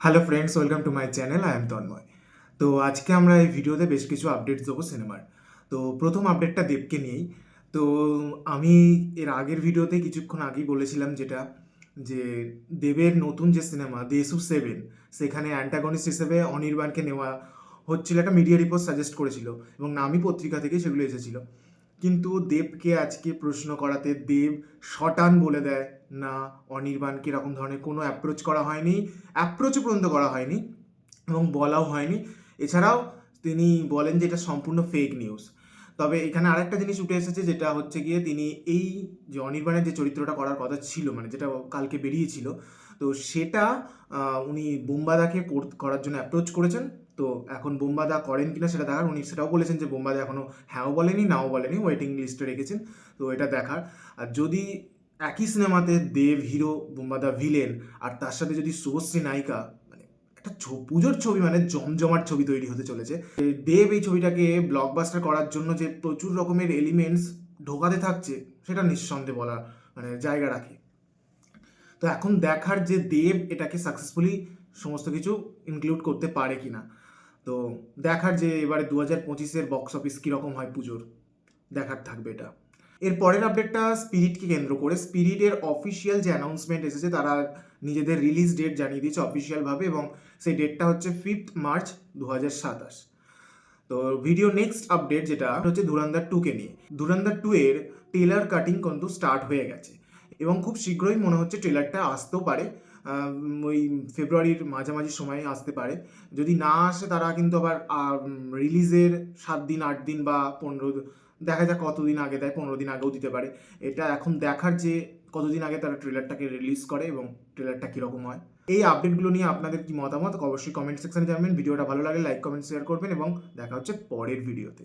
Hello friends, welcome to my channel. I am Tanmay. তো আজকে আমরা এই ভিডিওতে বেশ কিছু আপডেটস দেবো সিনেমার। তো প্রথম আপডেটটা দেবকে নিয়েই। তো আমি এর আগের ভিডিওতে কিছুক্ষণ আগেই বলেছিলাম যেটা, যে দেবের নতুন যে সিনেমা দেশু 7, সেখানে অ্যান্টাগনিস্ট হিসেবে অনির্বাণকে নেওয়া হচ্ছিল, একটা মিডিয়া রিপোর্ট সাজেস্ট করেছিল এবং নামী পত্রিকা থেকে সেগুলো এসেছিল। কিন্তু দেবকে আজকে প্রশ্ন করাতে দেব শটান বলে দেয়, না, অনির্বাণকে এরকম ধরনের কোনো অ্যাপ্রোচ করা হয়নি, অ্যাপ্রোচও পর্যন্ত করা হয়নি এবং বলাও হয়নি। এছাড়াও তিনি বলেন যে এটা সম্পূর্ণ ফেক নিউজ। তবে এখানে আরেকটা জিনিস উঠে এসেছে, যেটা হচ্ছে গিয়ে তিনি এই যে অনির্বাণের যে চরিত্রটা করার কথা ছিল, মানে যেটা কালকে বেরিয়েছিল, তো সেটা উনি বোম্বাদাকে করার জন্য অ্যাপ্রোচ করেছেন। তো এখন বোম্বাদা করেন কিনা সেটা দেখার। উনি সেটাও বলেছেন যে বোম্বাদা এখনও হ্যাঁও বলেনি নাও বলেনি, ওয়েটিং লিস্টে রেখেছেন। তো এটা দেখার। আর যদি একই সিনেমাতে দেব হিরো, বোম্বাদা ভিলেন, আর তার সাথে যদি শুভশ্রী নায়িকা, মানে একটা পুজোর ছবি, মানে জমজমাট ছবি তৈরি হতে চলেছে। দেব এই ছবিটাকে ব্লকবাস্টার করার জন্য যে প্রচুর রকমের এলিমেন্টস ঢোকাতে থাকছে, সেটা নিঃসন্দেহে বলা মানে জায়গা রাখে। তো এখন দেখার যে দেব এটাকে সাকসেসফুলি সমস্ত কিছু ইনক্লুড করতে পারে কিনা। তো দেখার যে এবারে 2025-এর বক্স অফিস কীরকম হয় পুজোর, দেখার থাকবে এটা। এর পরের আপডেটটা স্পিরিটকে কেন্দ্র করে। স্পিরিটের অফিসিয়াল যে অ্যানাউন্সমেন্ট এসেছে, তারা নিজেদের রিলিজ ডেট জানিয়ে দিয়েছে অফিসিয়ালভাবে, এবং সেই ডেটটা হচ্ছে 5 মার্চ 2027। তো ভিডিও নেক্সট আপডেট যেটা হচ্ছে ধুরন্ধর 2কে নিয়ে। ধুরন্ধর 2 এর ট্রেলার কাটিং কিন্তু স্টার্ট হয়ে গেছে এবং খুব শীঘ্রই মনে হচ্ছে ট্রেলারটা আসতেও পারে। ওই ফেব্রুয়ারির মাঝামাঝি সময়ে আসতে পারে। যদি না আসে, তারা কিন্তু আবার রিলিজের 7 দিন 8 দিন বা 15, দেখা যাক কতদিন আগে দেয়, 15 দিন আগেও দিতে পারে। এটা এখন দেখার যে কতদিন আগে তারা ট্রেলারটাকে রিলিজ করে এবং ট্রেলারটা কীরকম হয়। এই আপডেটগুলো নিয়ে আপনাদের কি মতামত অবশ্যই কমেন্ট সেকশনে জানাবেন। ভিডিওটা ভালো লাগলে লাইক, কমেন্ট, শেয়ার করবেন এবং দেখা হচ্ছে পরের ভিডিওতে।